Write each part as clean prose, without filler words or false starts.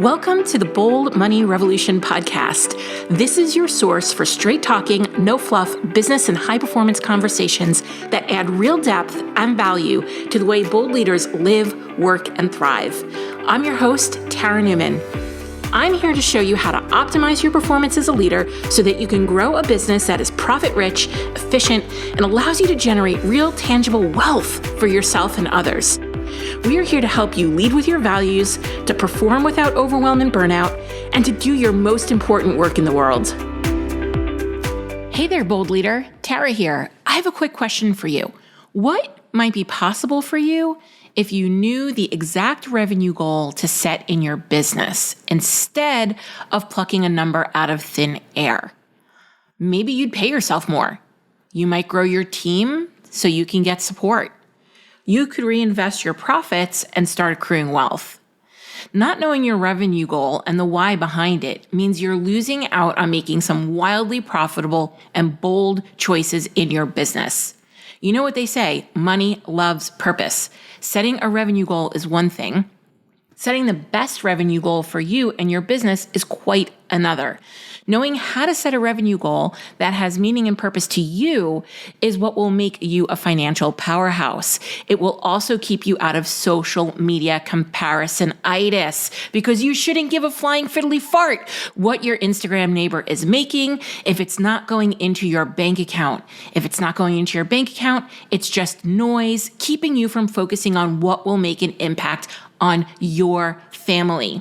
Welcome to the Bold Money Revolution podcast. This is your source for straight talking, no fluff, business and high performance conversations that add real depth and value to the way bold leaders live, work, and thrive. I'm your host, Tara Newman. I'm here to show you how to optimize your performance as a leader so that you can grow a business that is profit-rich, efficient, and allows you to generate real, tangible wealth for yourself and others. We are here to help you lead with your values, to perform without overwhelm and burnout, and to do your most important work in the world. Hey there, bold leader. Tara here. I have a quick question for you. What might be possible for you if you knew the exact revenue goal to set in your business instead of plucking a number out of thin air? Maybe you'd pay yourself more. You might grow your team so you can get support. You could reinvest your profits and start accruing wealth. Not knowing your revenue goal and the why behind it means you're losing out on making some wildly profitable and bold choices in your business. You know what they say, money loves purpose. Setting a revenue goal is one thing. Setting the best revenue goal for you and your business is quite another. Knowing how to set a revenue goal that has meaning and purpose to you is what will make you a financial powerhouse. It will also keep you out of social media comparison-itis because you shouldn't give a flying fiddly fart what your Instagram neighbor is making if it's not going into your bank account. If it's not going into your bank account, it's just noise keeping you from focusing on what will make an impact on your family.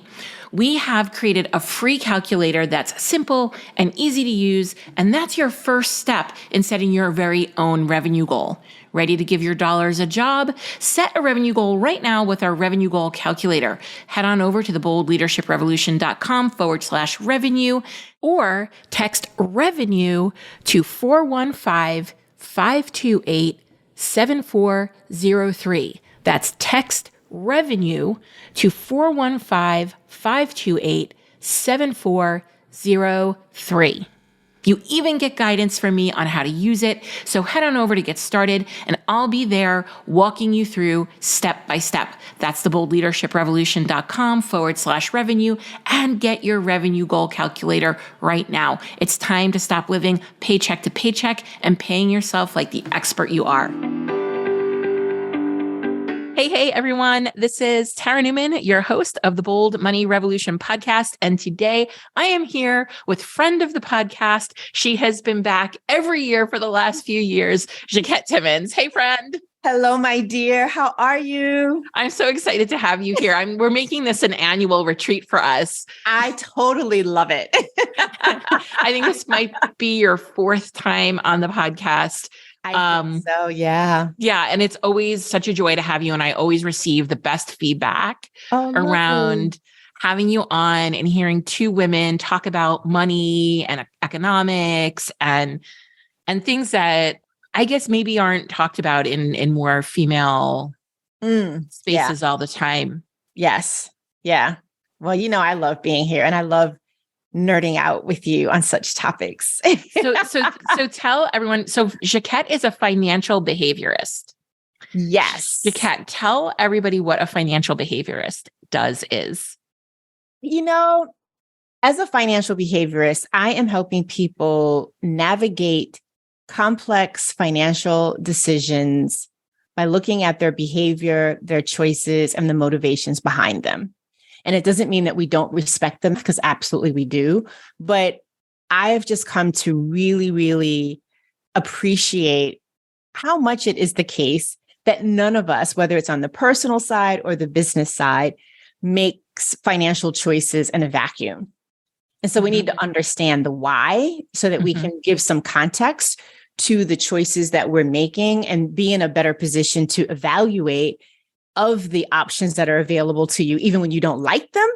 We have created a free calculator that's simple and easy to use, and that's your first step in setting your very own revenue goal. Ready to give your dollars a job? Set a revenue goal right now with our revenue goal calculator. Head on over to theboldleadershiprevolution.com/revenue or text revenue to 415-528-7403. That's text revenue to 415-528-7403. You even get guidance from me on how to use it. So head on over to get started and I'll be there walking you through step by step. That's theboldleadershiprevolution.com/revenue and get your revenue goal calculator right now. It's time to stop living paycheck to paycheck and paying yourself like the expert you are. Hey, everyone. This is Tara Newman, your host of the Bold Money Revolution podcast. And today I am here with friend of the podcast. She has been back every year for the last few years, Jacquette Timmons. Hey, friend. Hello, my dear. How are you? I'm so excited to have you here. We're making this an annual retreat for us. I totally love it. I think this might be your fourth time on the podcast. I think so, yeah. Yeah. And it's always such a joy to have you. And I always receive the best feedback around having you on and hearing two women talk about money and economics and things that I guess maybe aren't talked about in more female spaces all the time. Yes. Yeah. Well, I love being here and I love nerding out with you on such topics. So tell everyone, so Jacquette is a financial behaviorist. Yes. Jacquette, tell everybody what a financial behaviorist is. As a financial behaviorist, I am helping people navigate complex financial decisions by looking at their behavior, their choices, and the motivations behind them. And it doesn't mean that we don't respect them, because absolutely we do. But I've just come to really, really appreciate how much it is the case that none of us, whether it's on the personal side or the business side, makes financial choices in a vacuum. And so we need to understand the why so that we can give some context to the choices that we're making and be in a better position to evaluate of the options that are available to you, even when you don't like them,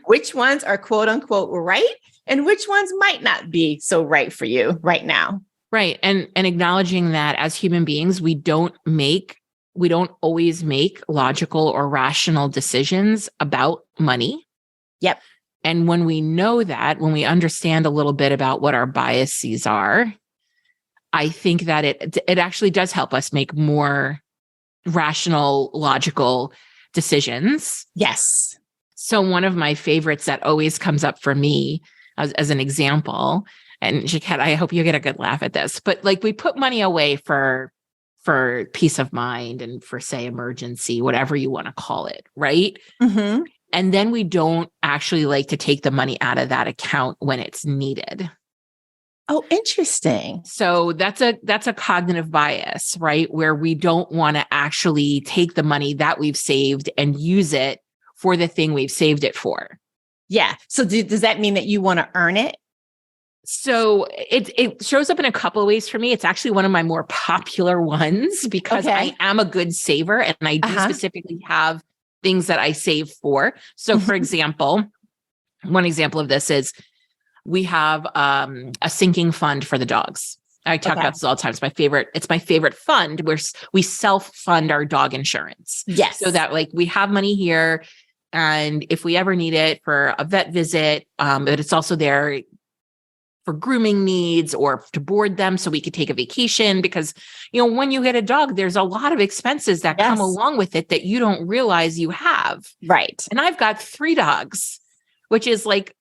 which ones are quote unquote right and which ones might not be so right for you right now. Right. And acknowledging that as human beings, we don't always make logical or rational decisions about money. Yep. And when we know that, when we understand a little bit about what our biases are, I think that it actually does help us make more rational, logical decisions. Yes. So one of my favorites that always comes up for me as an example, and Jacquette, I hope you get a good laugh at this, but like we put money away for peace of mind and for, say, emergency, whatever you want to call it, right? Mm-hmm. And then we don't actually like to take the money out of that account when it's needed. Oh, interesting. So that's a cognitive bias, right? Where we don't want to actually take the money that we've saved and use it for the thing we've saved it for. Yeah. So does that mean that you want to earn it? So it shows up in a couple of ways for me. It's actually one of my more popular ones because I am a good saver and I do specifically have things that I save for. So for example, one example of this is we have a sinking fund for the dogs. I talk about this all the time. It's my favorite fund where we self-fund our dog insurance. Yes. So that like we have money here and if we ever need it for a vet visit, but it's also there for grooming needs or to board them so we could take a vacation because, when you get a dog, there's a lot of expenses that come along with it that you don't realize you have. Right. And I've got 3 dogs, which is like,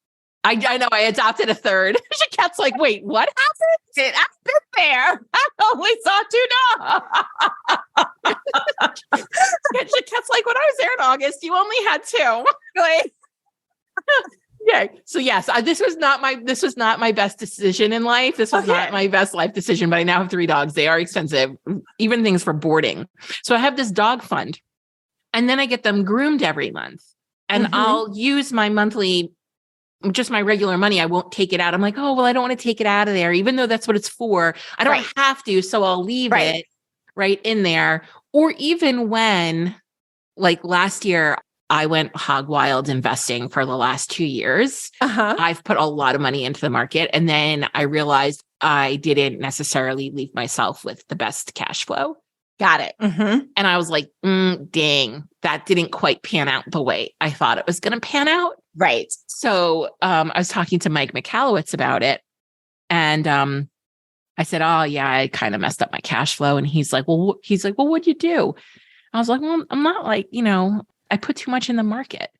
I know I adopted a third. Jacquette's like, wait, what happened? I've been there. I only saw 2 dogs. Jacquette's like, when I was there in August, you only had 2. Like, yeah. So yes, this was not my best decision in life. This was not my best life decision, but I now have 3 dogs. They are expensive, even things for boarding. So I have this dog fund and then I get them groomed every month and I'll use my monthly, just my regular money. I won't take it out. I'm like, oh, well, I don't want to take it out of there, even though that's what it's for. I don't have to. So I'll leave it right in there. Or even when like last year, I went hog wild investing for the last 2 years. I've put a lot of money into the market. And then I realized I didn't necessarily leave myself with the best cash flow. Got it. And I was like, dang, that didn't quite pan out the way I thought it was going to pan out. Right. So I was talking to Mike Michalowicz about it. And I said, oh, yeah, I kind of messed up my cash flow. And he's like, well, what'd you do? I was like, well, I'm not like, I put too much in the market.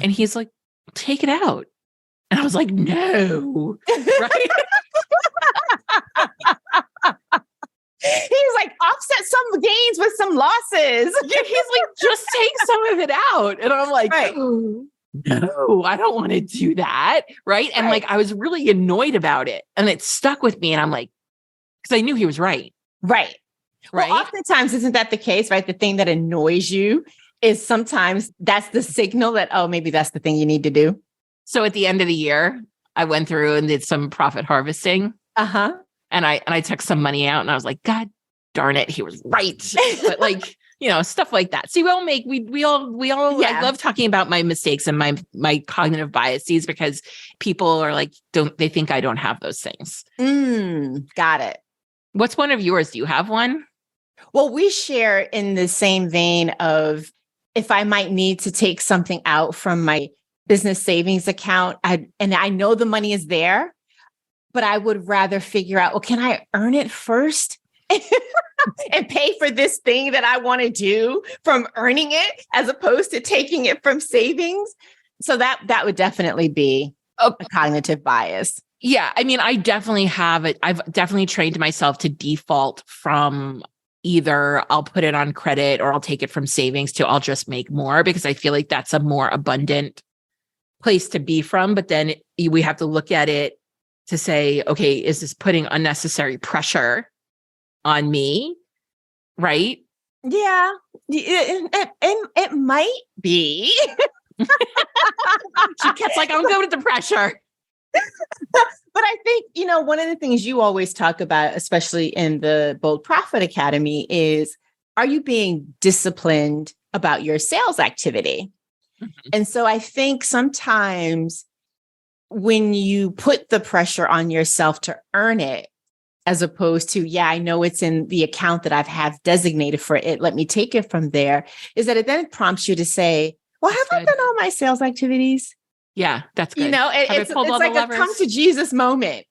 And he's like, take it out. And I was like, no. Right? He's like, offset some gains with some losses. Yeah, he's like, just take some of it out. And I'm like, no, I don't want to do that. Right. And like, I was really annoyed about it. And it stuck with me. And I'm like, because I knew he was right. Right. Right. Well, oftentimes, isn't that the case, right? The thing that annoys you is sometimes that's the signal that, oh, maybe that's the thing you need to do. So at the end of the year, I went through and did some profit harvesting. And I took some money out and I was like, God darn it, he was right. But like, stuff like that. See, we all I love talking about my mistakes and my cognitive biases because people are like, they think I don't have those things. Got it. What's one of yours? Do you have one? Well, we share in the same vein of if I might need to take something out from my business savings account, and I know the money is there, but I would rather figure out, well, can I earn it first and pay for this thing that I want to do from earning it as opposed to taking it from savings? So that would definitely be a cognitive bias. Yeah. I mean, I definitely have it. I've definitely trained myself to default from either I'll put it on credit or I'll take it from savings to I'll just make more because I feel like that's a more abundant place to be from. But then we have to look at it to say, okay, is this putting unnecessary pressure on me? Right? Yeah. It might be. She gets like, I'm good with the pressure. But I think, one of the things you always talk about, especially in the Bold Profit Academy, is are you being disciplined about your sales activity? And so I think sometimes when you put the pressure on yourself to earn it, as opposed to, I know it's in the account that I've have designated for it, let me take it from there, is that it then prompts you to say, well, have I done all my sales activities? Yeah, that's good. It's like a come to Jesus moment.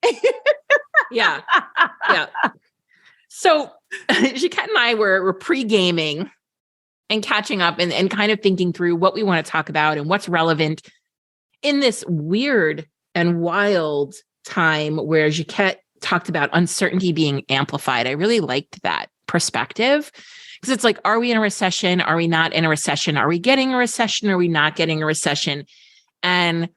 Yeah. So Jacquette and I were pre-gaming and catching up and kind of thinking through what we want to talk about and what's relevant in this weird and wild time where Jacquette talked about uncertainty being amplified. I really liked that perspective because it's like, are we in a recession? Are we not in a recession? Are we getting a recession? Are we not getting a recession? And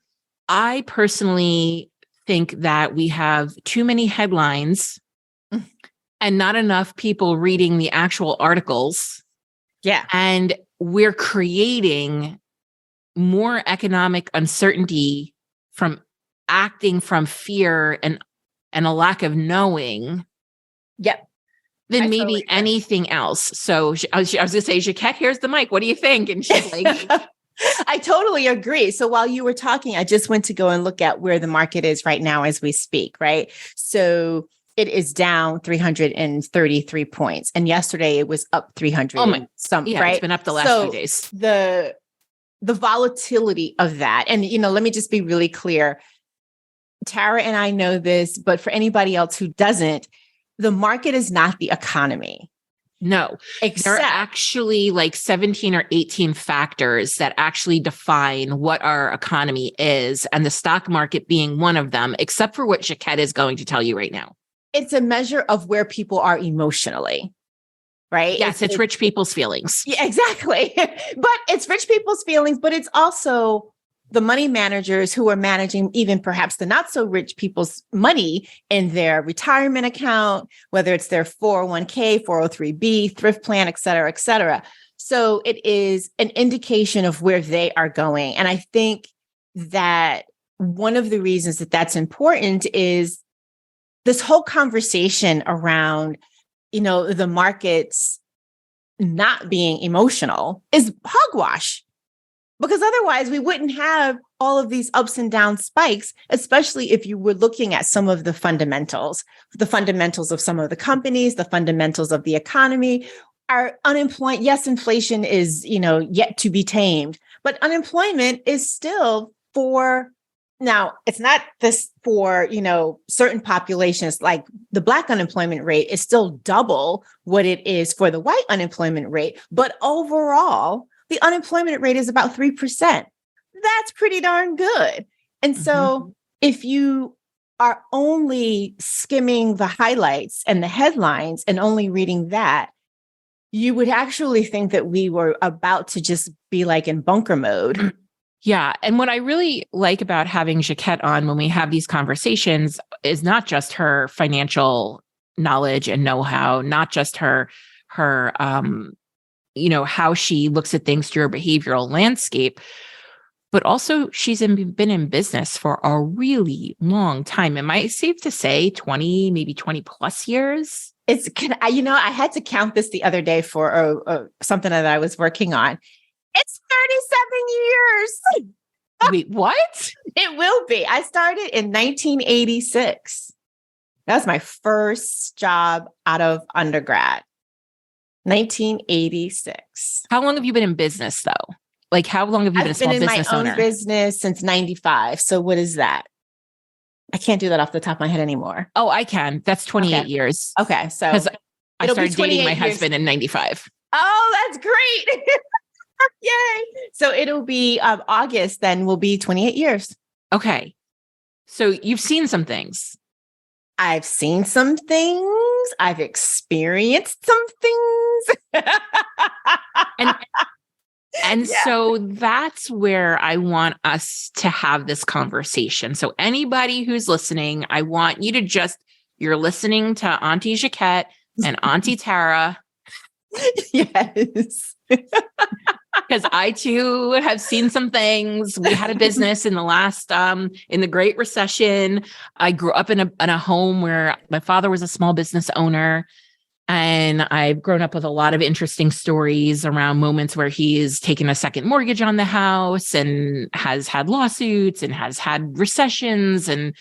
I personally think that we have too many headlines and not enough people reading the actual articles. Yeah. And we're creating more economic uncertainty from acting from fear and a lack of knowing. Yep. Than maybe anything else. So I was going to say, Jacquette, here's the mic. What do you think? And she's like, I totally agree. So while you were talking, I just went to go and look at where the market is right now as we speak, right? So it is down 333 points. And yesterday it was up 300 yeah, right? It's been up the last few days. The volatility of that. And, let me just be really clear. Tara and I know this, but for anybody else who doesn't, the market is not the economy. No, there are actually like 17 or 18 factors that actually define what our economy is, and the stock market being one of them, except for what Jacquette is going to tell you right now. It's a measure of where people are emotionally, right? Yes, it's rich people's feelings. Yeah, exactly. But it's rich people's feelings, but it's also the money managers who are managing even perhaps the not so rich people's money in their retirement account, whether it's their 401k, 403b, thrift plan, et cetera, et cetera. So it is an indication of where they are going. And I think that one of the reasons that that's important is this whole conversation around, the markets not being emotional is hogwash. Because otherwise we wouldn't have all of these ups and down spikes, especially if you were looking at some of the fundamentals of some of the companies, the fundamentals of the economy. Our unemployment, yes, inflation is, yet to be tamed, but unemployment is still now it's not this for, certain populations, like the Black unemployment rate is still double what it is for the white unemployment rate. But overall, the unemployment rate is about 3%. That's pretty darn good. And so if you are only skimming the highlights and the headlines and only reading that, you would actually think that we were about to just be like in bunker mode. Yeah. And what I really like about having Jacquette on when we have these conversations is not just her financial knowledge and know-how, not just her how she looks at things through a behavioral landscape, but also she's been in business for a really long time. Am I safe to say 20, maybe 20 plus years? I had to count this the other day for something that I was working on. It's 37 years. Wait, what? It will be. I started in 1986. That was my first job out of undergrad. 1986. How long have you been in business though? Like how long have you been a small business owner? I've been in my own business since 95. So what is that? I can't do that off the top of my head anymore. Oh, I can. That's 28 years. Okay. So I started dating my husband in 95. Oh, that's great. Yay. So it'll be August, then will be 28 years. Okay. So you've seen some things. I've seen some things. I've experienced some things. And so that's where I want us to have this conversation. So anybody who's listening, I want you to you're listening to Auntie Jacquette and Auntie Tara. Yes. Because I too have seen some things. We had a business in the last, in the Great Recession. I grew up in a home where my father was a small business owner. And I've grown up with a lot of interesting stories around moments where he has taken a second mortgage on the house and has had lawsuits and has had recessions and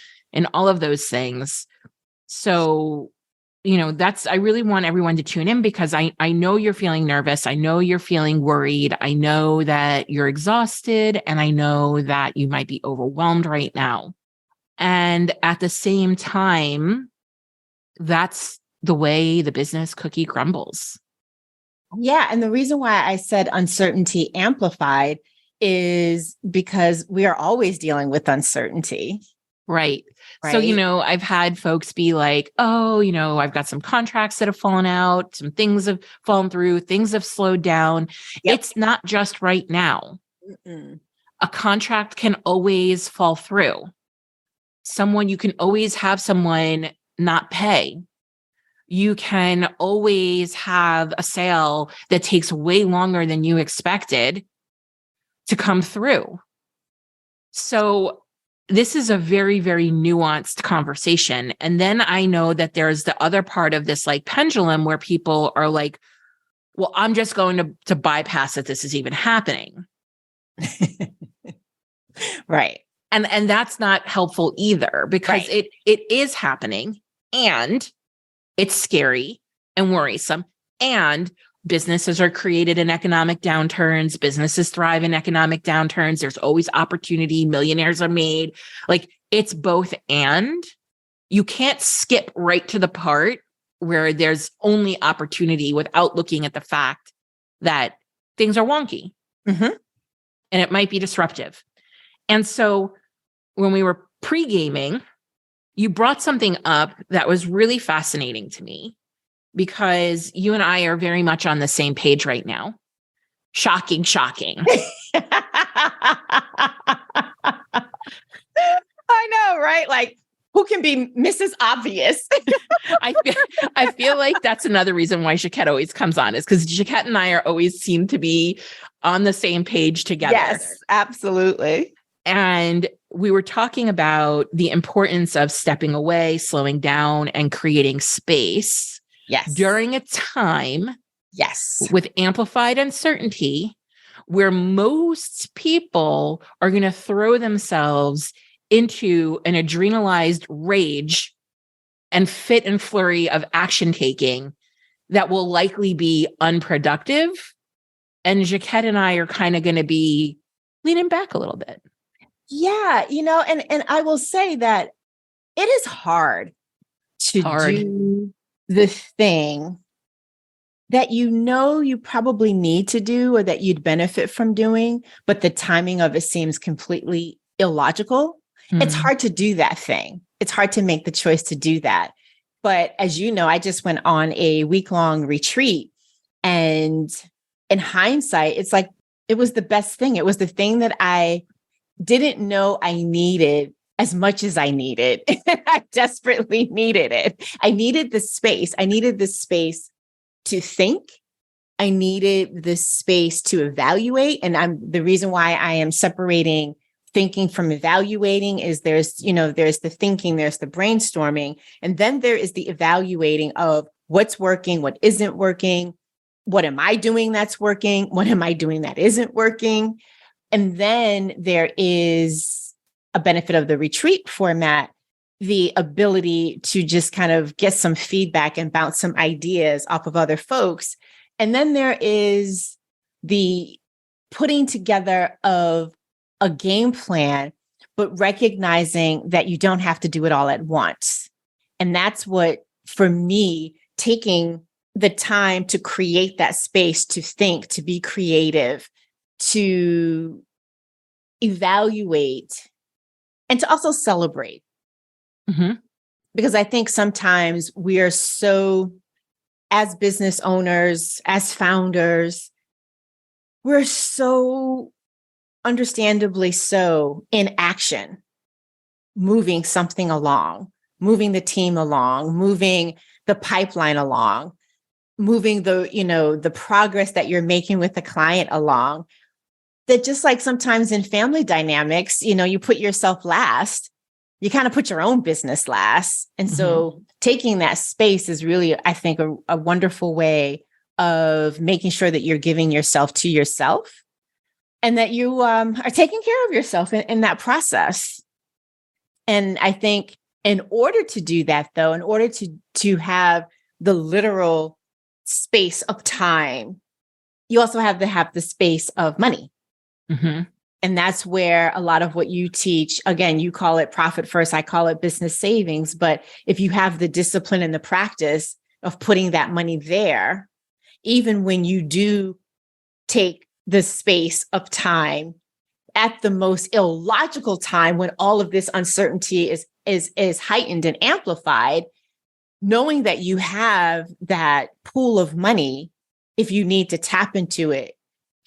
all of those things. So, I really want everyone to tune in because I know you're feeling nervous. I know you're feeling worried. I know that you're exhausted and I know that you might be overwhelmed right now. And at the same time, that's the way the business cookie crumbles. Yeah. And the reason why I said uncertainty amplified is because we are always dealing with uncertainty. Right. So, Right. I've had folks be like, oh, I've got some contracts that have fallen out, some things have fallen through, things have slowed down. Yep. It's not just right now. Mm-mm. A contract can always fall through. You can always have someone not pay. You can always have a sale that takes way longer than you expected to come through. So this is a very, very nuanced conversation. And then I know that there's the other part of this like pendulum where people are like, well, I'm just going to bypass that this is even happening. Right. And that's not helpful either, because Right. it is happening, and it's scary and worrisome. And businesses are created in economic downturns. Businesses thrive in economic downturns. There's always opportunity. Millionaires are made. Like, it's both. And you can't skip right to the part where there's only opportunity without looking at the fact that things are wonky, Mm-hmm. and it might be disruptive. And so when we were pre-gaming, you brought something up that was really fascinating to me, because you and I are very much on the same page right now. Shocking. I know, right? Like, who can be Mrs. Obvious? I feel like that's another reason why Jacquette always comes on, is because Jacquette and I always seem to be on the same page together. Yes, absolutely. And we were talking about the importance of stepping away, slowing down, and creating space. Yes. During a time, yes, with amplified uncertainty, where most people are going to throw themselves into an adrenalized rage and fit and flurry of action taking that will likely be unproductive. And Jacquette and I are kind of going to be leaning back a little bit. Yeah, and I will say that it is hard to do the thing that you probably need to do, or that you'd benefit from doing, but the timing of it seems completely illogical. It's hard to do that thing. It's hard to make the choice to do that. But as you know, I just went on a week-long retreat, and in hindsight, it's like, it was the best thing. It was the thing that I didn't know I needed as much as I needed. I desperately needed it. I needed the space. I needed the space to think. I needed the space to evaluate. And the reason why I am separating thinking from evaluating is there's the thinking, there's the brainstorming, and then there is the evaluating of what's working, what isn't working, what am I doing that's working, what am I doing that isn't working. And then there is a benefit of the retreat format, the ability to just kind of get some feedback and bounce some ideas off of other folks. And then there is the putting together of a game plan, but recognizing that you don't have to do it all at once. And that's what, for me, taking the time to create that space, to think, to be creative, to evaluate, and to also celebrate. Mm-hmm. Because I think sometimes we are so, as business owners, as founders, we're so understandably so in action, moving something along, moving the team along, moving the pipeline along, moving the progress that you're making with the client along. That just like sometimes in family dynamics, you put yourself last, you kind of put your own business last. And so taking that space is really, I think, a wonderful way of making sure that you're giving yourself to yourself, and that you are taking care of yourself in that process. And I think in order to do that, though, in order to have the literal space of time, you also have to have the space of money. Mm-hmm. And that's where a lot of what you teach, again, you call it profit first, I call it business savings. But if you have the discipline and the practice of putting that money there, even when you do take the space of time at the most illogical time when all of this uncertainty is heightened and amplified, knowing that you have that pool of money, if you need to tap into it,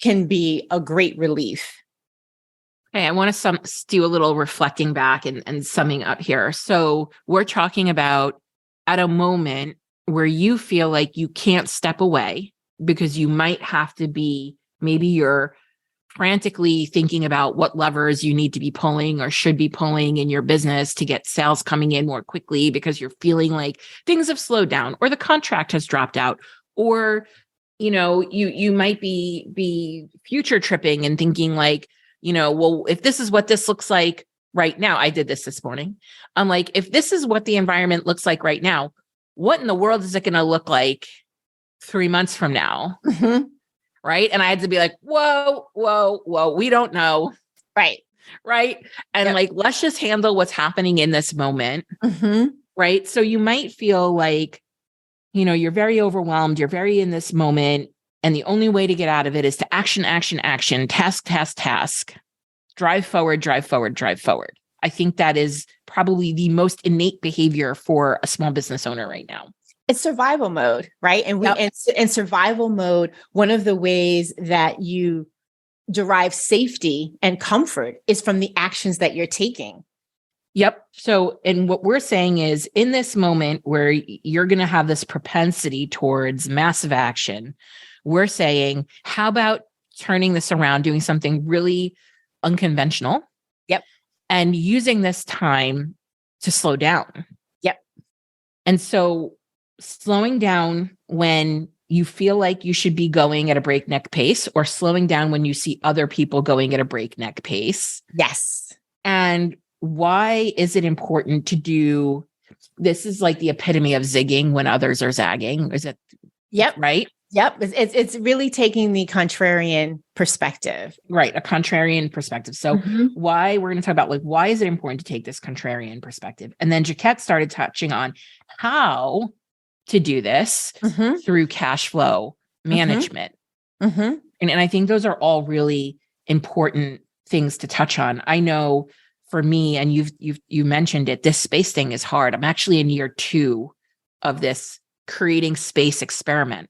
can be a great relief. Okay, I want to do a little reflecting back and summing up here. So we're talking about at a moment where you feel like you can't step away because you might have to be, maybe you're frantically thinking about what levers you need to be pulling or should be pulling in your business to get sales coming in more quickly because you're feeling like things have slowed down or the contract has dropped out, or you might be future tripping and thinking like, well, if this is what this looks like right now, I did this morning. I'm like, if this is what the environment looks like right now, what in the world is it going to look like 3 months from now? Mm-hmm. Right. And I had to be like, whoa, we don't know. Right. Right. And like, let's just handle what's happening in this moment. Mm-hmm. Right. So you might feel like, you're very overwhelmed. You're very in this moment. And the only way to get out of it is to action, task, drive forward. I think that is probably the most innate behavior for a small business owner right now. It's survival mode, right? And in survival mode, one of the ways that you derive safety and comfort is from the actions that you're taking. Yep. So, and what we're saying is in this moment where you're going to have this propensity towards massive action, we're saying, how about turning this around, doing something really unconventional? Yep. And using this time to slow down. Yep. And so slowing down when you feel like you should be going at a breakneck pace, or slowing down when you see other people going at a breakneck pace. Yes. And why is it important to do this? Is like the epitome of zigging when others are zagging. Is it? Yep. Right. Yep. It's really taking the contrarian perspective. Right. A contrarian perspective. So why we're going to talk about like, why is it important to take this contrarian perspective? And then Jacquette started touching on how to do this through cash flow management. And I think those are all really important things to touch on. I know for me, and you mentioned it, this space thing is hard. I'm actually in year 2 of this creating space experiment.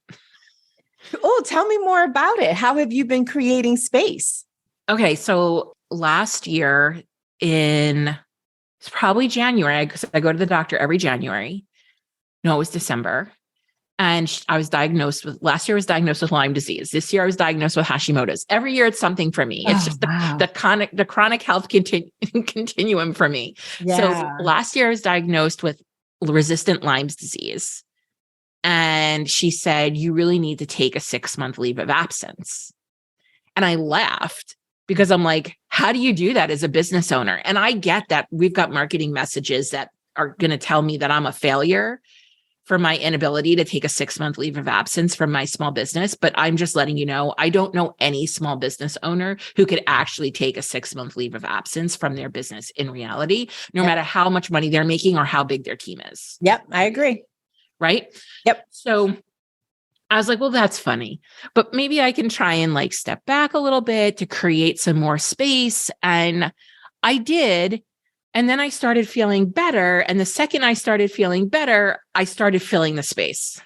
Oh, tell me more about it. How have you been creating space? Okay. So last year it's probably January, because I go to the doctor every January. No, it was December. And last year I was diagnosed with Lyme disease. This year I was diagnosed with Hashimoto's. Every year it's something for me. It's just the chronic health continuum for me. Yeah. So last year I was diagnosed with resistant Lyme's disease. And she said, you really need to take a 6-month leave of absence. And I laughed because I'm like, how do you do that as a business owner? And I get that we've got marketing messages that are going to tell me that I'm a failure for my inability to take a 6-month leave of absence from my small business. But I'm just letting you know, I don't know any small business owner who could actually take a 6-month leave of absence from their business in reality, no matter how much money they're making or how big their team is. Yep, I agree. Right? Yep. So I was like, well, that's funny, but maybe I can try and like step back a little bit to create some more space. And I did. And then I started feeling better. And the second I started feeling better, I started filling the space.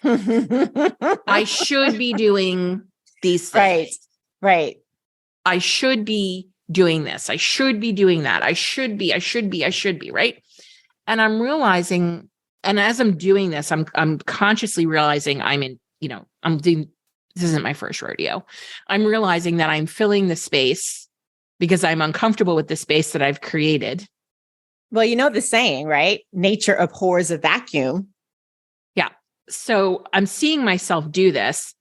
I should be doing these things. Right. I should be doing this. I should be doing that. I should be, right? And I'm realizing, and as I'm doing this, I'm consciously realizing this isn't my first rodeo. I'm realizing that I'm filling the space because I'm uncomfortable with the space that I've created. Well, you know the saying, right? Nature abhors a vacuum. Yeah. So I'm seeing myself do this,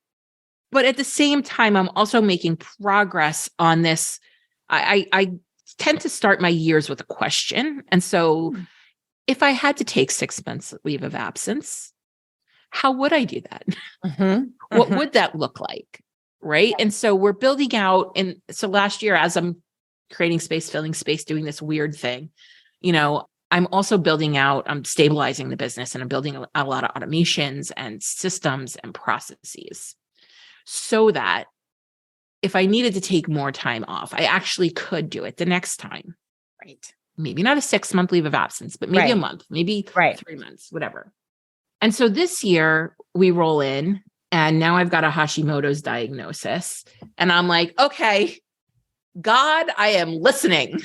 but at the same time, I'm also making progress on this. I tend to start my years with a question. And so if I had to take 6 months leave of absence, how would I do that? What would that look like? Right. And so we're building out. And so last year, as I'm creating space, filling space, doing this weird thing, I'm also I'm stabilizing the business, and I'm building a lot of automations and systems and processes so that if I needed to take more time off, I actually could do it the next time. Right. Maybe not a 6-month leave of absence, but maybe a month, maybe 3 months, whatever. And so this year we roll in, and now I've got a Hashimoto's diagnosis, and I'm like, okay, God, I am listening.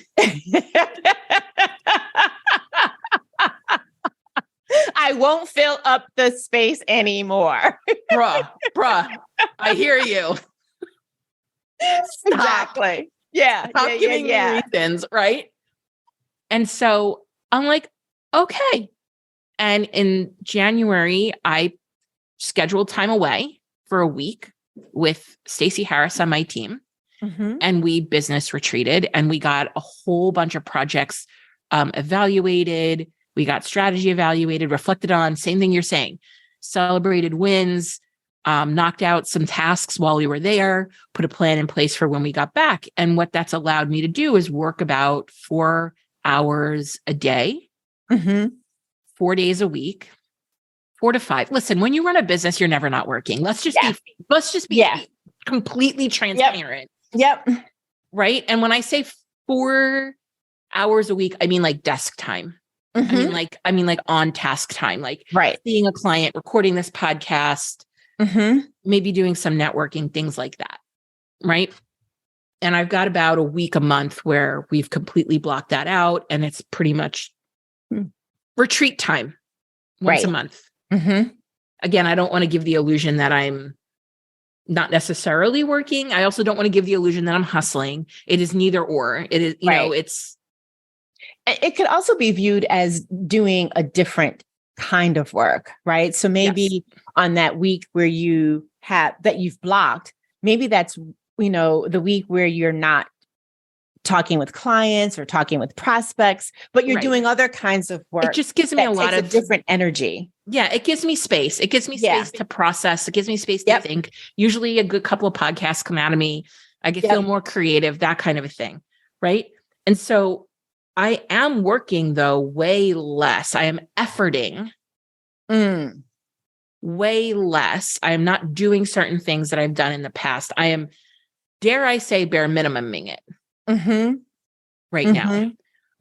I won't fill up the space anymore. bruh, I hear you. Stop. Exactly. Yeah. Stop giving me reasons, right? And so I'm like, okay. And in January, I scheduled time away for a week with Stacey Harris on my team. Mm-hmm. And we business retreated, and we got a whole bunch of projects evaluated. We got strategy evaluated, reflected on, same thing you're saying, celebrated wins, knocked out some tasks while we were there, put a plan in place for when we got back. And what that's allowed me to do is work about 4 hours a day, 4 days a week, 4 to 5. Listen, when you run a business, you're never not working. Let's just be completely transparent. Yep. Right. And when I say 4 hours a week, I mean like desk time. I mean like on task time, like seeing a client, recording this podcast, maybe doing some networking, things like that. Right. And I've got about a week a month where we've completely blocked that out. And it's pretty much retreat time once a month. Again, I don't want to give the illusion that I'm not necessarily working. I also don't want to give the illusion that I'm hustling. It is neither or. It is, you know, it could also be viewed as doing a different kind of work, right? So maybe on that week where you've blocked, maybe that's, the week where you're not talking with clients or talking with prospects, but you're doing other kinds of work. It just gives me a lot of different energy. Yeah, it gives me space. It gives me space to process. It gives me space to think. Usually a good couple of podcasts come out of me. I get feel more creative, that kind of a thing, right? And so I am working, though, way less. I am efforting way less. I am not doing certain things that I've done in the past. I am, dare I say, bare minimuming it right now.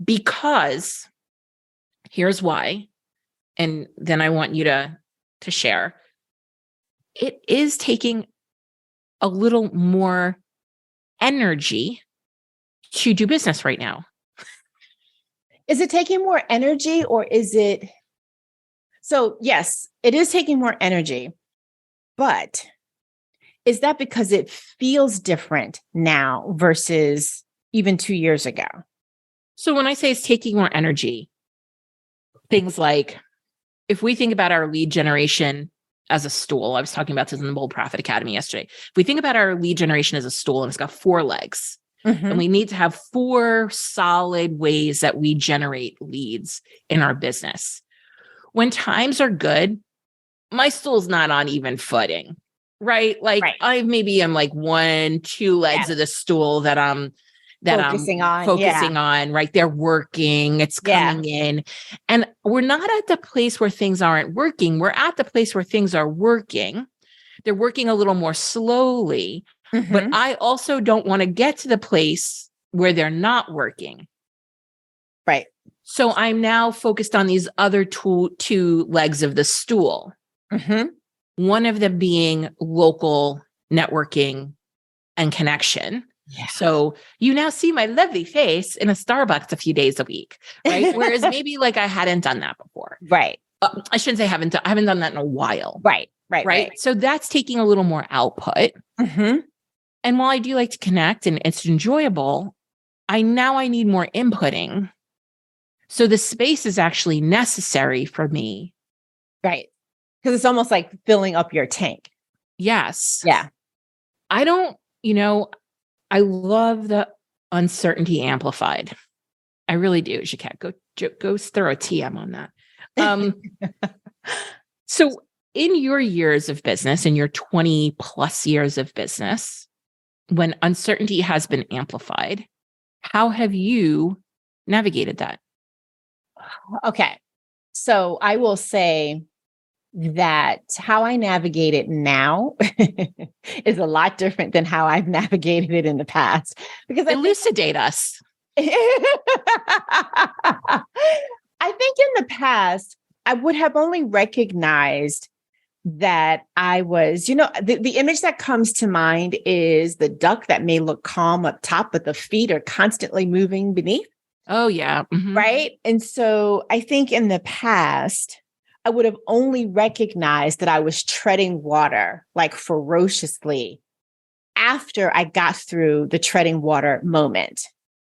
Because here's why. And then I want you to share. It is taking a little more energy to do business right now. Is it taking more energy, or is it? So yes, it is taking more energy, but is that because it feels different now versus even 2 years ago? So when I say it's taking more energy, things like, if we think about our lead generation as a stool, I was talking about this in the Bold Profit Academy yesterday. If we think about our lead generation as a stool, and it's got 4 legs, and we need to have 4 solid ways that we generate leads in our business. When times are good, my stool's not on even footing, right? Like I am like 1-2 legs of the stool that I'm focusing on, right? They're working, it's coming in. And we're not at the place where things aren't working. We're at the place where things are working. They're working a little more slowly, but I also don't want to get to the place where they're not working. Right. So I'm now focused on these other two legs of the stool. One of them being local networking and connection. Yeah. So you now see my lovely face in a Starbucks a few days a week, right? Whereas maybe like I hadn't done that before. Right. I shouldn't say I haven't done that in a while. Right. So that's taking a little more output. And while I do like to connect and it's enjoyable, I need more inputting. So the space is actually necessary for me. Right. Because it's almost like filling up your tank. Yes. Yeah. I don't, I love the uncertainty amplified. I really do, Jacquette. Go throw a TM on that. So in your years of business, in your 20 plus years of business, when uncertainty has been amplified, how have you navigated that? Okay. So I will say that how I navigate it now is a lot different than how I've navigated it in the past. Because Elucidate us. I think in the past, I would have only recognized that I was, the image that comes to mind is the duck that may look calm up top, but the feet are constantly moving beneath. Oh, yeah. Mm-hmm. Right. And so I think in the past, I would have only recognized that I was treading water like ferociously after I got through the treading water moment.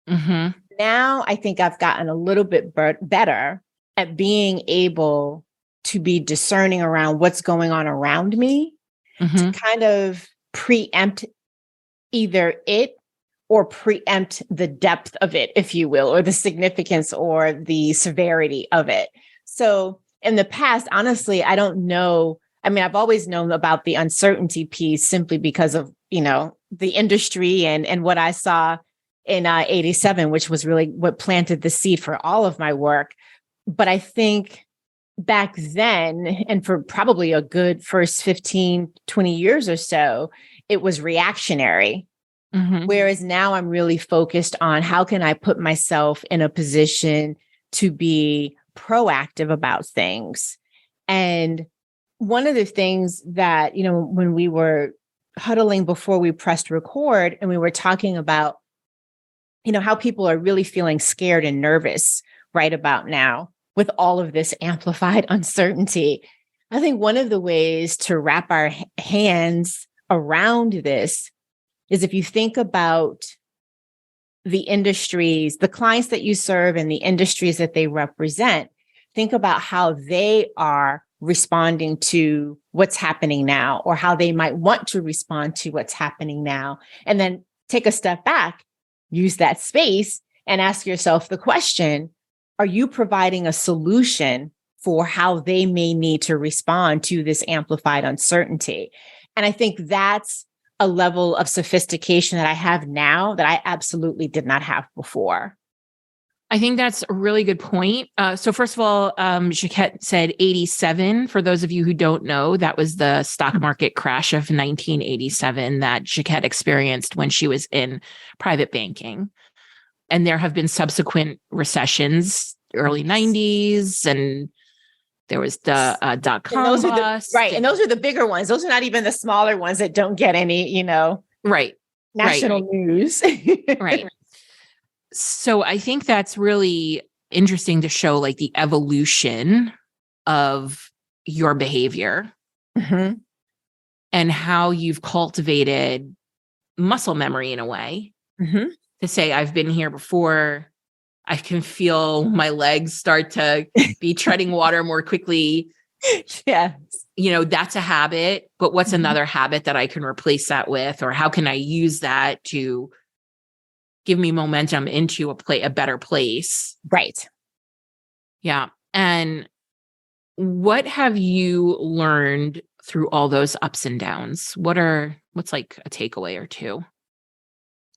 Mm-hmm. Now I think I've gotten a little bit better at being able to be discerning around what's going on around me to kind of preempt either it or preempt the depth of it, if you will, or the significance or the severity of it. So in the past, honestly, I don't know. I mean, I've always known about the uncertainty piece simply because of, the industry and what I saw in 87, which was really what planted the seed for all of my work. But I think back then, and for probably a good first 15, 20 years or so, it was reactionary. Mm-hmm. Whereas now I'm really focused on how can I put myself in a position to be proactive about things. And one of the things that, when we were huddling before we pressed record and we were talking about, how people are really feeling scared and nervous right about now with all of this amplified uncertainty. I think one of the ways to wrap our hands around this is if you think about the industries, the clients that you serve and the industries that they represent, think about how they are responding to what's happening now or how they might want to respond to what's happening now. And then take a step back, use that space and ask yourself the question, are you providing a solution for how they may need to respond to this amplified uncertainty? And I think that's a level of sophistication that I have now that I absolutely did not have before. I think that's a really good point. So first of all, Jacquette said 87. For those of you who don't know, that was the stock market crash of 1987 that Jacquette experienced when she was in private banking. And there have been subsequent recessions, early 90s, and there was the .com bust. Right. And those are the bigger ones. Those are not even the smaller ones that don't get any, right. national news. Right. So I think that's really interesting to show like the evolution of your behavior and how you've cultivated muscle memory in a way to say, I've been here before. I can feel my legs start to be treading water more quickly. Yes. That's a habit, but what's another habit that I can replace that with? Or how can I use that to give me momentum into a better place? Right. Yeah. And what have you learned through all those ups and downs? What's like a takeaway or two?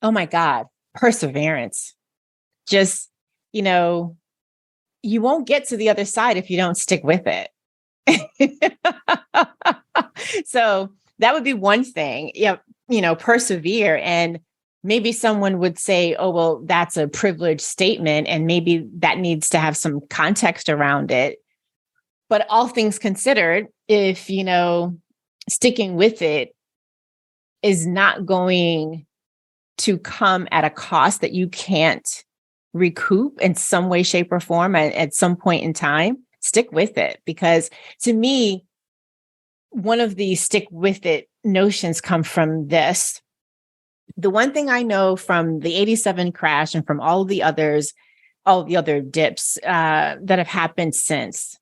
Oh my God. Perseverance. Just, you won't get to the other side if you don't stick with it. So that would be one thing. Yeah. Persevere. And maybe someone would say, oh, well, that's a privileged statement. And maybe that needs to have some context around it. But all things considered, if, sticking with it is not going to come at a cost that you can't recoup in some way, shape, or form at some point in time, stick with it. Because to me, one of the stick with it notions come from this. The one thing I know from the 87 crash and from all the other dips that have happened since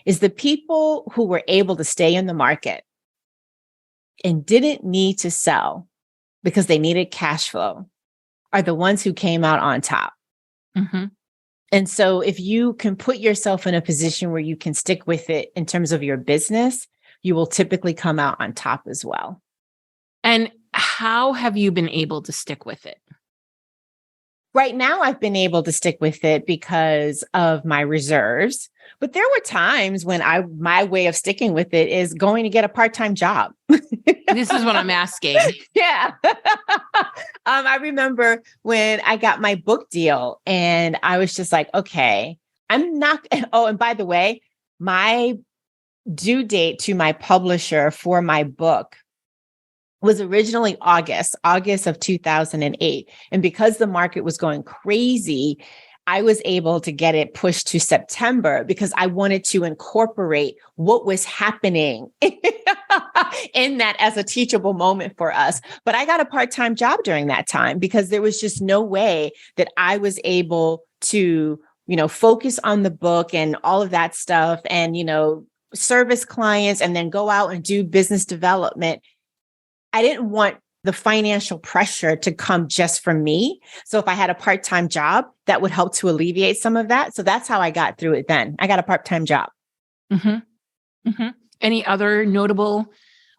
is the people who were able to stay in the market and didn't need to sell because they needed cash flow are the ones who came out on top. And so if you can put yourself in a position where you can stick with it in terms of your business, you will typically come out on top as well. And how have you been able to stick with it? Right now, I've been able to stick with it because of my reserves. But there were times when my way of sticking with it is going to get a part-time job. This is what I'm asking. Yeah. I remember when I got my book deal and I was just like, okay, I'm not. Oh, and by the way, my due date to my publisher for my book was originally August of 2008. And because the market was going crazy, I was able to get it pushed to September because I wanted to incorporate what was happening in that as a teachable moment for us. But I got a part-time job during that time because there was just no way that I was able to, focus on the book and all of that stuff and, service clients and then go out and do business development. I didn't want the financial pressure to come just from me. So if I had a part-time job, that would help to alleviate some of that. So that's how I got through it then. I got a part-time job. Mm-hmm. Mm-hmm. Any other notable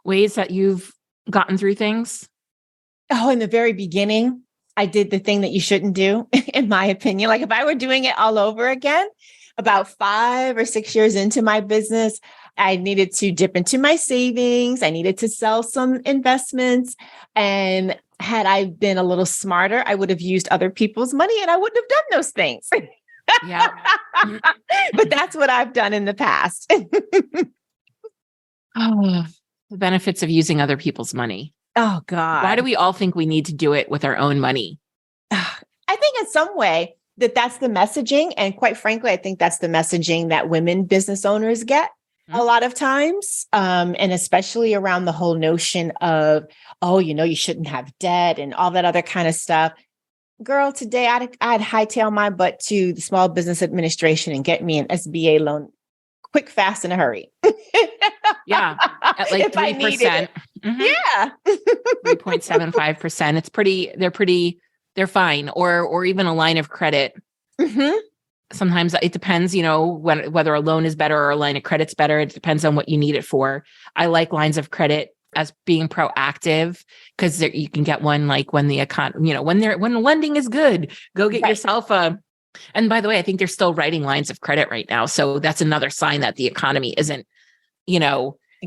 ways that you've gotten through things? Oh, in the very beginning, I did the thing that you shouldn't do, in my opinion. Like if I were doing it all over again, about 5 or 6 years into my business, I needed to dip into my savings. I needed to sell some investments. And had I been a little smarter, I would have used other people's money and I wouldn't have done those things. Yeah. But that's what I've done in the past. Oh, the benefits of using other people's money. Oh, God. Why do we all think we need to do it with our own money? I think in some way that's the messaging. And quite frankly, I think that's the messaging that women business owners get. A lot of times, and especially around the whole notion of, oh, you shouldn't have debt and all that other kind of stuff. Girl, today I'd hightail my butt to the Small Business Administration and get me an SBA loan quick, fast, in a hurry. Yeah, at like 3%. Mm-hmm. Yeah, 3.75%. They're fine, or even a line of credit. Mm-hmm. Sometimes it depends, whether a loan is better or a line of credit's better. It depends on what you need it for. I like lines of credit as being proactive because you can get one like when the economy, when lending is good, go get yourself a. And by the way, I think they're still writing lines of credit right now. So that's another sign that the economy isn't,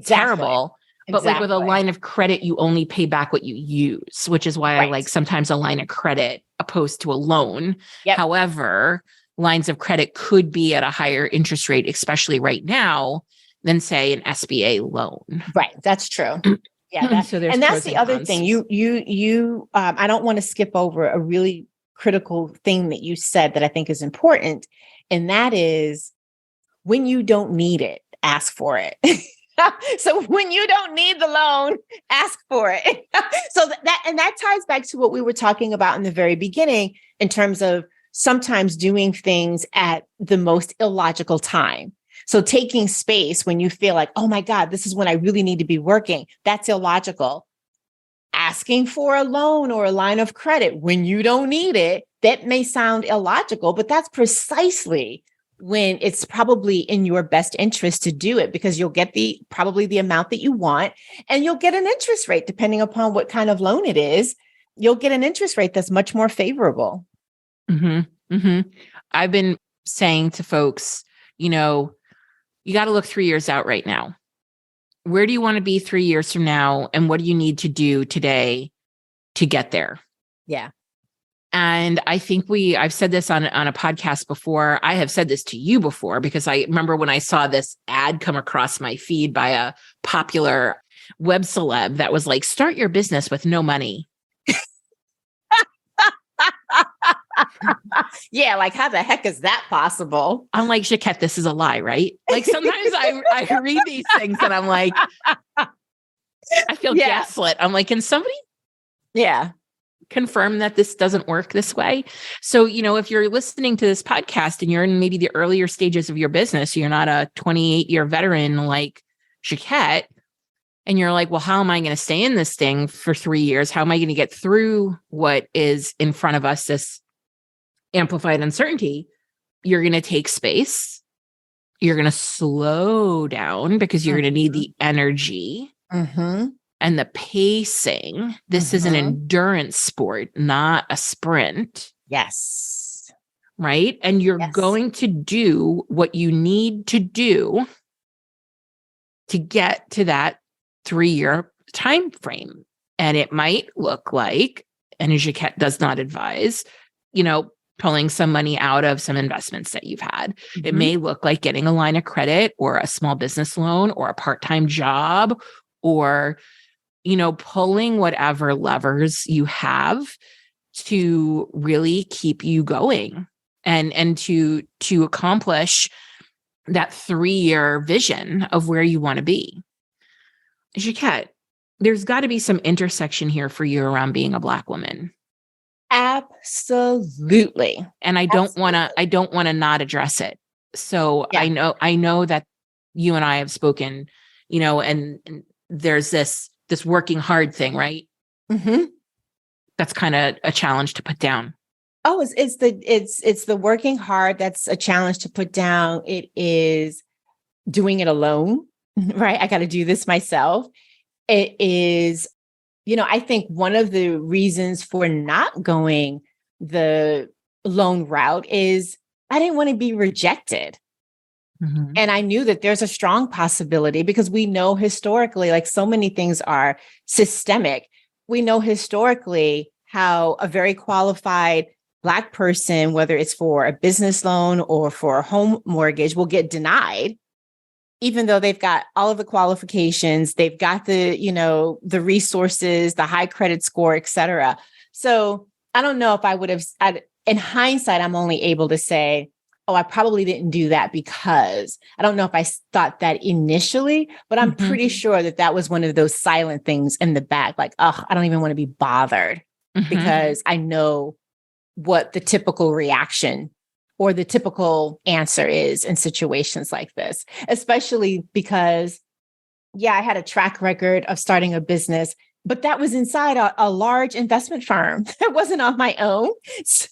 terrible. But like with a line of credit, you only pay back what you use, which is why I like sometimes a line of credit opposed to a loan. Yep. However, lines of credit could be at a higher interest rate, especially right now, than say an SBA loan. Right. That's true. Yeah. So and that's the other thing. I don't want to skip over a really critical thing that you said that I think is important. And that is when you don't need it, ask for it. So when you don't need the loan, ask for it. So that ties back to what we were talking about in the very beginning in terms of sometimes doing things at the most illogical time. So taking space when you feel like, oh my God, this is when I really need to be working. That's illogical. Asking for a loan or a line of credit when you don't need it, that may sound illogical, but that's precisely when it's probably in your best interest to do it because you'll get probably the amount that you want and you'll get an interest rate depending upon what kind of loan it is. You'll get an interest rate that's much more favorable. Mm-hmm. Mm-hmm. I've been saying to folks, you got to look 3 years out right now. Where do you want to be 3 years from now? And what do you need to do today to get there? Yeah. And I think I've said this on a podcast before. I have said this to you before because I remember when I saw this ad come across my feed by a popular web celeb that was like, start your business with no money. Yeah, like how the heck is that possible? I'm like, Jacquette, this is a lie, right? Like sometimes I read these things and I'm like, I feel gaslit. I'm like, can somebody confirm that this doesn't work this way? So, if you're listening to this podcast and you're in maybe the earlier stages of your business, you're not a 28-year veteran like Jacquette, and you're like, well, how am I going to stay in this thing for 3 years? How am I going to get through what is in front of us, this amplified uncertainty? You're going to take space. You're going to slow down because you're going to need the energy and the pacing. This is an endurance sport, not a sprint. Yes. right? And you're Yes. going to do what you need to do to get to that 3-year time frame. And it might look like, and Jacquette does not advise, pulling some money out of some investments that you've had. It may look like getting a line of credit or a small business loan or a part-time job, or, pulling whatever levers you have to really keep you going and to accomplish that 3-year vision of where you want to be. Jacquette, there's got to be some intersection here for you around being a Black woman. Absolutely. And I don't want to not address it. So yeah. I know that you and I have spoken, and there's this working hard thing, right? Mm-hmm. That's kind of a challenge to put down. Oh, it's the working hard. That's a challenge to put down. It is doing it alone, right? I got to do this myself. It is, I think one of the reasons for not going the loan route is I didn't want to be rejected. Mm-hmm. And I knew that there's a strong possibility because we know historically, like so many things are systemic. We know historically how a very qualified Black person, whether it's for a business loan or for a home mortgage, will get denied, even though they've got all of the qualifications, they've got the, the resources, the high credit score, et cetera. So I don't know if I would have, in hindsight, I'm only able to say, oh, I probably didn't do that because I don't know if I thought that initially, but I'm pretty sure that was one of those silent things in the back. Like, oh, I don't even want to be bothered because I know what the typical reaction or the typical answer is in situations like this, especially because, I had a track record of starting a business, but that was inside a large investment firm. That wasn't on my own. So,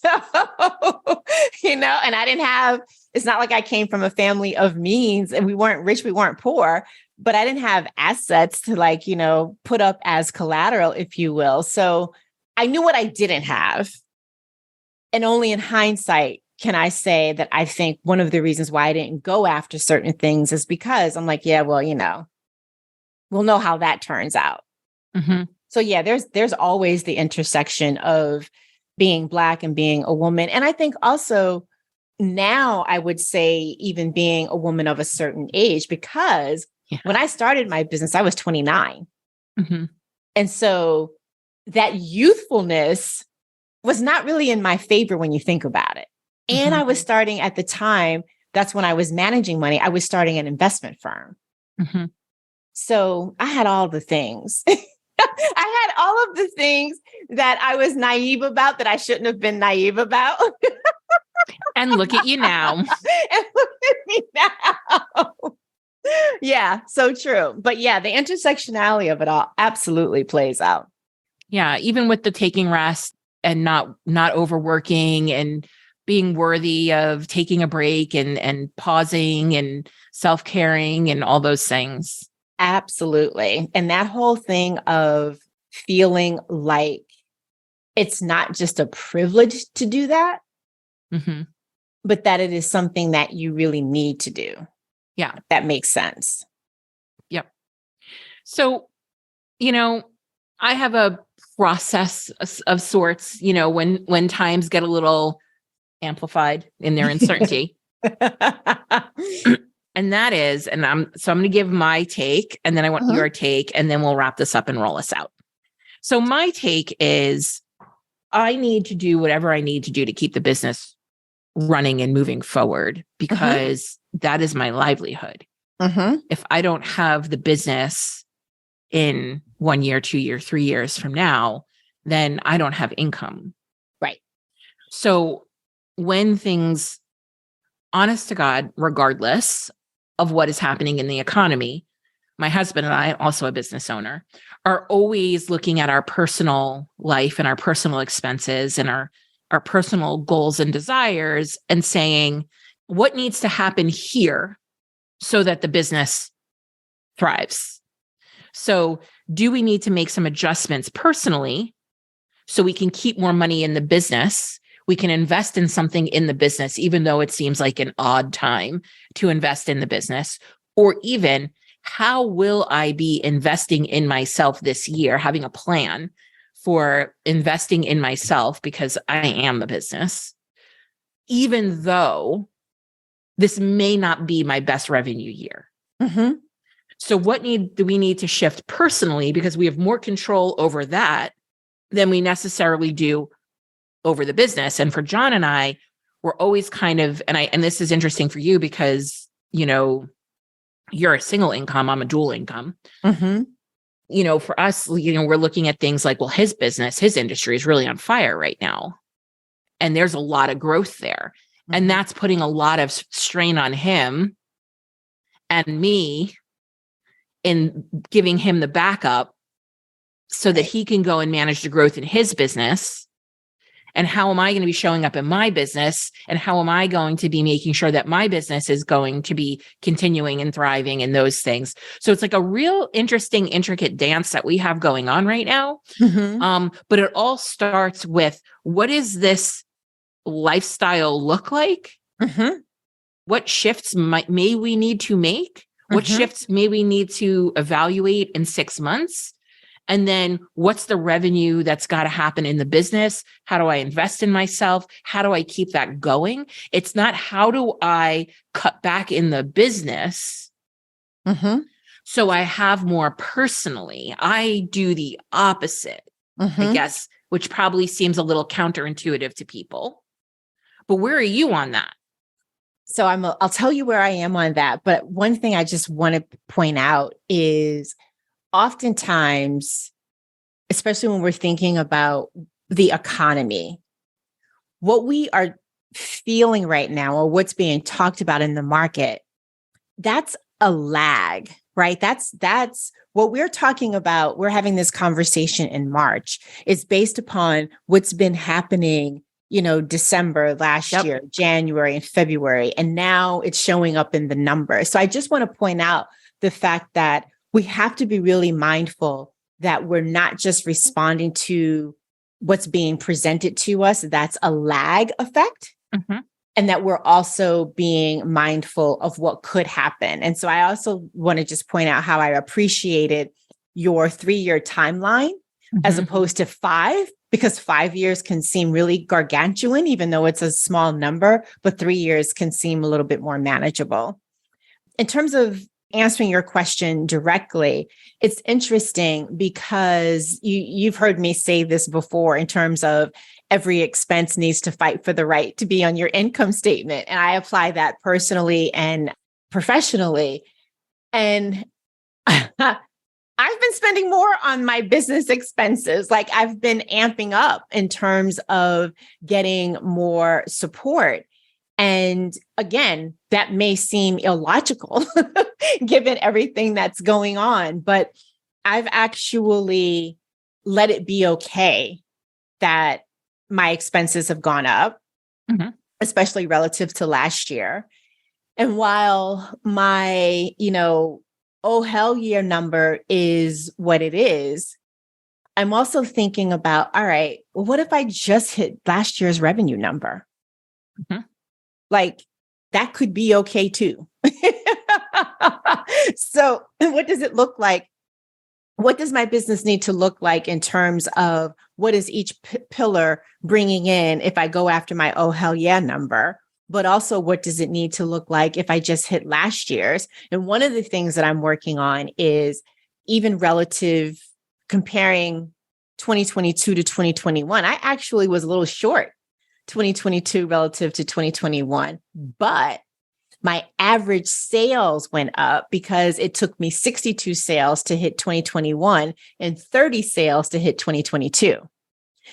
and I didn't have, it's not like I came from a family of means and we weren't rich, we weren't poor, but I didn't have assets to put up as collateral, if you will. So I knew what I didn't have. And only in hindsight can I say that I think one of the reasons why I didn't go after certain things is because I'm like, we'll know how that turns out. Mm-hmm. So there's always the intersection of being Black and being a woman. And I think also now I would say even being a woman of a certain age, because when I started my business, I was 29. Mm-hmm. And so that youthfulness was not really in my favor when you think about it. And I was starting at the time, that's when I was managing money. I was starting an investment firm. Mm-hmm. So I had all the things. I had all of the things that I was naive about that I shouldn't have been naive about. And look at you now. And look at me now. Yeah, so true. But the intersectionality of it all absolutely plays out. Yeah, even with the taking rest and not overworking and being worthy of taking a break and pausing and self-caring and all those things. Absolutely. And that whole thing of feeling like it's not just a privilege to do that, but that it is something that you really need to do. Yeah. That makes sense. Yep. So, I have a process of sorts, when times get a little amplified in their uncertainty. And that is, I'm going to give my take and then I want your take and then we'll wrap this up and roll us out. So my take is I need to do whatever I need to do to keep the business running and moving forward because that is my livelihood. If I don't have the business in 1 year, 2 year, 3 years from now, then I don't have income. Right. So when things, honest to God, regardless of what is happening in the economy, my husband and I, also a business owner, are always looking at our personal life and our personal expenses and our personal goals and desires and saying, what needs to happen here so that the business thrives? So do we need to make some adjustments personally so we can keep more money in the business we can invest in something in the business, even though it seems like an odd time to invest in the business, or even how will I be investing in myself this year, having a plan for investing in myself because I am the business, even though this may not be my best revenue year. Mm-hmm. So what do we need to shift personally, because we have more control over that than we necessarily do over the business. And for John and I, we're always kind of, and this is interesting for you because, you're a single income, I'm a dual income. Mm-hmm. For us, we're looking at things like, well, his business, his industry is really on fire right now. And there's a lot of growth there. Mm-hmm. And that's putting a lot of strain on him and me in giving him the backup so that he can go and manage the growth in his business. And how am I going to be showing up in my business? And how am I going to be making sure that my business is going to be continuing and thriving and those things? So it's like a real interesting, intricate dance that we have going on right now. Mm-hmm. But it all starts with, what does this lifestyle look like? Mm-hmm. What shifts may we need to make? What Mm-hmm. shifts may we need to evaluate in 6 months? And then what's the revenue that's got to happen in the business? How do I invest in myself? How do I keep that going? It's not how do I cut back in the business Mm-hmm. so I have more personally. I do the opposite, Mm-hmm. I guess, which probably seems a little counterintuitive to people. But where are you on that? So I'll tell you where I am on that. But one thing I just want to point out is oftentimes, especially when we're thinking about the economy, what we are feeling right now or what's being talked about in the market, that's a lag, right? That's what we're talking about. We're having this conversation in March. It's based upon what's been happening, December last year, January and February, and now it's showing up in the numbers. So I just want to point out the fact that we have to be really mindful that we're not just responding to what's being presented to us. That's a lag effect. Mm-hmm. And that we're also being mindful of what could happen. And so I also want to just point out how I appreciated your 3-year timeline as opposed to 5, because 5 years can seem really gargantuan, even though it's a small number, but 3 years can seem a little bit more manageable. In terms of answering your question directly, it's interesting because you've heard me say this before in terms of every expense needs to fight for the right to be on your income statement. And I apply that personally and professionally. And I've been spending more on my business expenses. Like I've been amping up in terms of getting more support. And again, that may seem illogical given everything that's going on, but I've actually let it be okay that my expenses have gone up, especially relative to last year. And while my, oh, hell year number is what it is, I'm also thinking about, all right, well, what if I just hit last year's revenue number? Like that could be okay too. So what does it look like? What does my business need to look like in terms of what is each pillar bringing in if I go after my oh, hell yeah number? But also what does it need to look like if I just hit last year's? And one of the things that I'm working on is even relative comparing 2022 to 2021. I actually was a little short 2022 relative to 2021, but my average sales went up because it took me 62 sales to hit 2021 and 30 sales to hit 2022.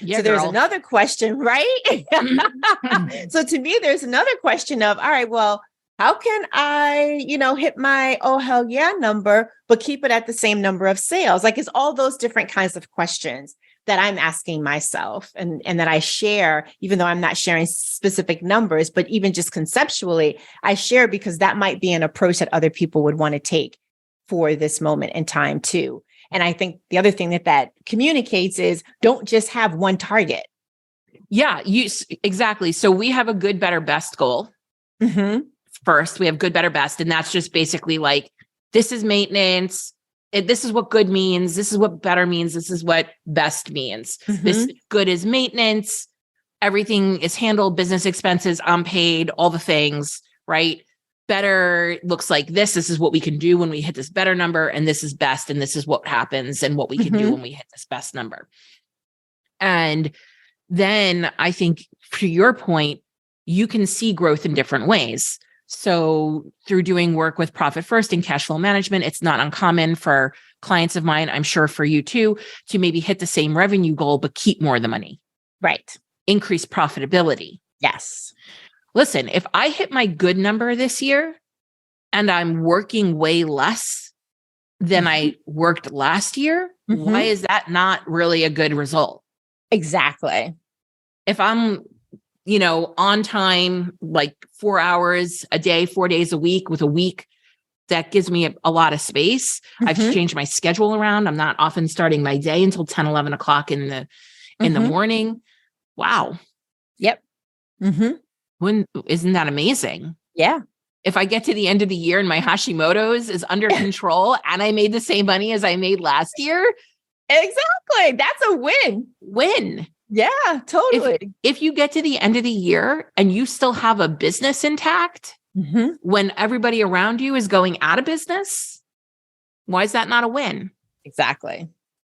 Yeah, so there's another question, right? So to me, there's another question of, all right, well, how can I, hit my oh, hell yeah number, but keep it at the same number of sales? Like it's all those different kinds of questions that I'm asking myself and that I share, even though I'm not sharing specific numbers, but even just conceptually, I share because that might be an approach that other people would want to take for this moment in time too. And I think the other thing that communicates is don't just have one target. Yeah, exactly. So we have a good, better, best goal. Mm-hmm. First, we have good, better, best. And that's just basically like, this is maintenance. This is what good means. This is what better means. This is what best means. Mm-hmm. This good is maintenance. Everything is handled, business expenses, I'm paid, all the things, right? Better looks like this. This is what we can do when we hit this better number. And this is best. And this is what happens and what we can do when we hit this best number. And then I think, to your point, you can see growth in different ways. So through doing work with Profit First and cash flow management, it's not uncommon for clients of mine, I'm sure for you too, to maybe hit the same revenue goal, but keep more of the money. Right. Increase profitability. Yes. Listen, if I hit my good number this year and I'm working way less than I worked last year, why is that not really a good result? Exactly. If I'm, on time, like 4 hours a day, 4 days a week, with a week that gives me a lot of space. I've changed my schedule around. I'm not often starting my day until 10, 11 o'clock in the morning. Wow. Yep. Isn't that amazing? Yeah. If I get to the end of the year and my Hashimoto's is under control and I made the same money as I made last year. Exactly. That's a win. Yeah, totally. If you get to the end of the year and you still have a business intact when everybody around you is going out of business, why is that not a win? Exactly.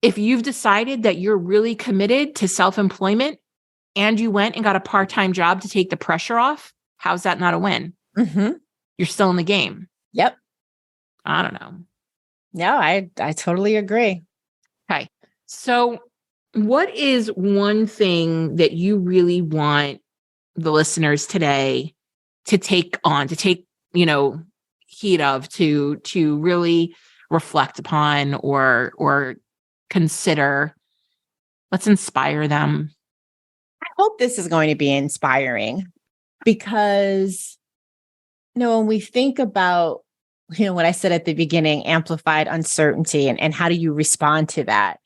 If you've decided that you're really committed to self-employment and you went and got a part-time job to take the pressure off, how's that not a win? You're still in the game. Yep. I don't know. No, I totally agree. Okay. So what is one thing that you really want the listeners today to take heed of, to really reflect upon or consider? Let's inspire them. I hope this is going to be inspiring because, when we think about, what I said at the beginning, amplified uncertainty and how do you respond to that?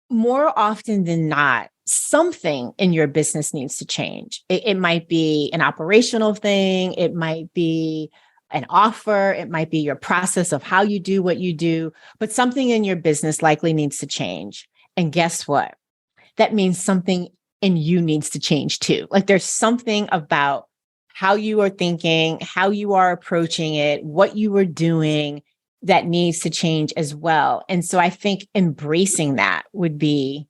More often than not, something in your business needs to change. It might be an operational thing. It might be an offer. It might be your process of how you do what you do, but something in your business likely needs to change. And guess what? That means something in you needs to change too. Like there's something about how you are thinking, how you are approaching it, what you are doing that needs to change as well. And so I think embracing that would be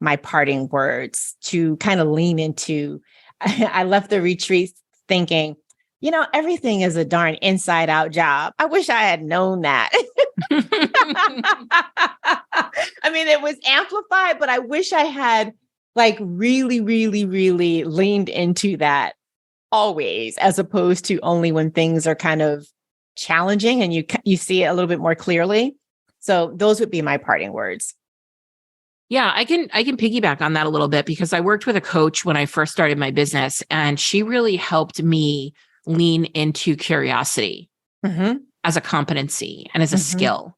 my parting words, to kind of lean into. I left the retreat thinking, everything is a darn inside out job. I wish I had known that. I mean, it was amplified, but I wish I had really, really, really leaned into that always, as opposed to only when things are kind of challenging and you see it a little bit more clearly. So those would be my parting words. Yeah, I can piggyback on that a little bit because I worked with a coach when I first started my business, and she really helped me lean into curiosity as a competency and as a skill.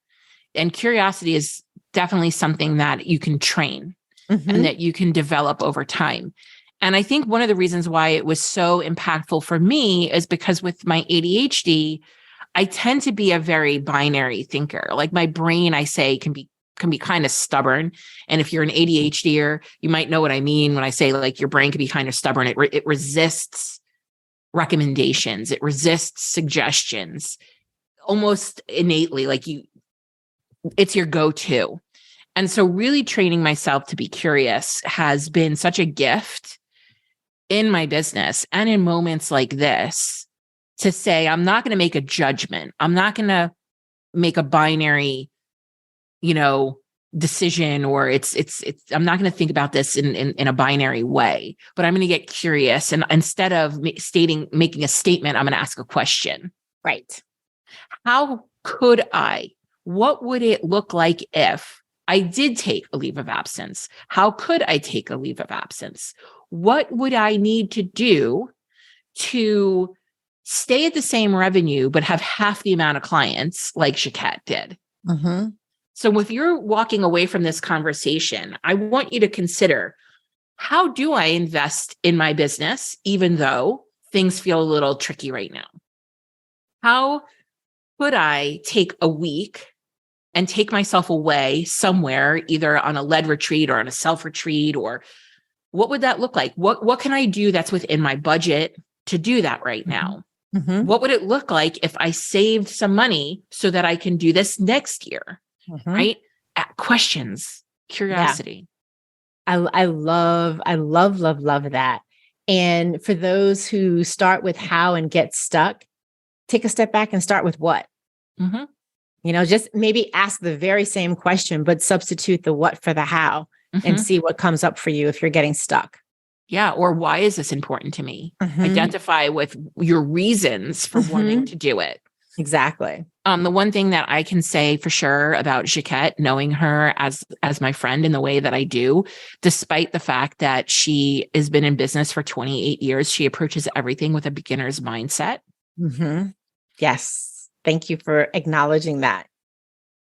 And curiosity is definitely something that you can train and that you can develop over time. And I think one of the reasons why it was so impactful for me is because with my ADHD, I tend to be a very binary thinker. Like my brain, I say, can be kind of stubborn. And if you're an ADHDer, you might know what I mean when I say like your brain can be kind of stubborn. It resists recommendations. It resists suggestions almost innately. It's your go-to. And so really training myself to be curious has been such a gift in my business and in moments like this, to say, I'm not going to make a judgment. I'm not going to make a binary, decision, or I'm not going to think about this in a binary way, but I'm going to get curious. And instead of making a statement, I'm going to ask a question. Right. What would it look like if I did take a leave of absence? How could I take a leave of absence? What would I need to do to stay at the same revenue, but have half the amount of clients like Jacquette did? So if you're walking away from this conversation, I want you to consider, how do I invest in my business, even though things feel a little tricky right now? How could I take a week and take myself away somewhere, either on a lead retreat or on a self retreat, or what would that look like? What can I do that's within my budget to do that right now? Mm-hmm. What would it look like if I saved some money so that I can do this next year? Mm-hmm. Right? Questions, curiosity. Yeah. I love that. And for those who start with how and get stuck, take a step back and start with what? Mm-hmm. Just maybe ask the very same question, but substitute the what for the how and see what comes up for you if you're getting stuck. Yeah. Or why is this important to me? Mm-hmm. Identify with your reasons for wanting to do it. Exactly. The one thing that I can say for sure about Jacquette, knowing her as my friend in the way that I do, despite the fact that she has been in business for 28 years, she approaches everything with a beginner's mindset. Mm-hmm. Yes. Thank you for acknowledging that.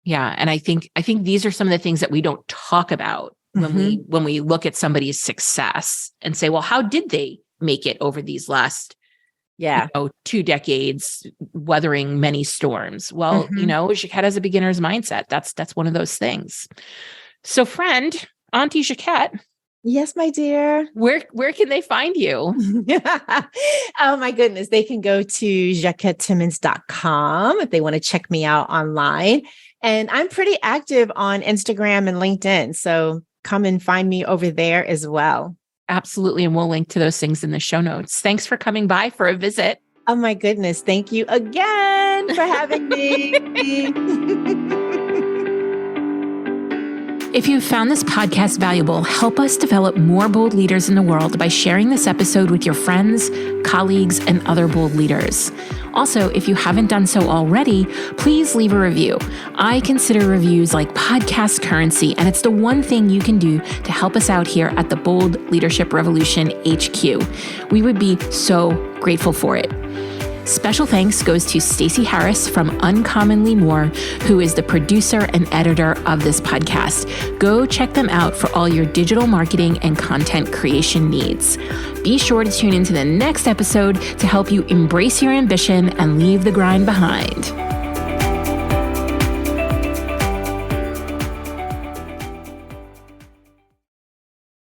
Yeah. And I think these are some of the things that we don't talk about when we look at somebody's success and say, well, how did they make it over these last 2 decades, weathering many storms? Well, Jacquette has a beginner's mindset. That's one of those things. So friend, Auntie Jacquette. Yes, my dear. Where can they find you? Oh my goodness. They can go to JacquetteTimmons.com if they want to check me out online. And I'm pretty active on Instagram and LinkedIn. So come and find me over there as well. Absolutely. And we'll link to those things in the show notes. Thanks for coming by for a visit. Oh my goodness. Thank you again for having me. If you found this podcast valuable, help us develop more bold leaders in the world by sharing this episode with your friends, colleagues, and other bold leaders. Also, if you haven't done so already, please leave a review. I consider reviews like podcast currency, and it's the one thing you can do to help us out here at the Bold Leadership Revolution HQ. We would be so grateful for it. Special thanks goes to Stacey Harris from Uncommonly More, who is the producer and editor of this podcast. Go check them out for all your digital marketing and content creation needs. Be sure to tune into the next episode to help you embrace your ambition and leave the grind behind.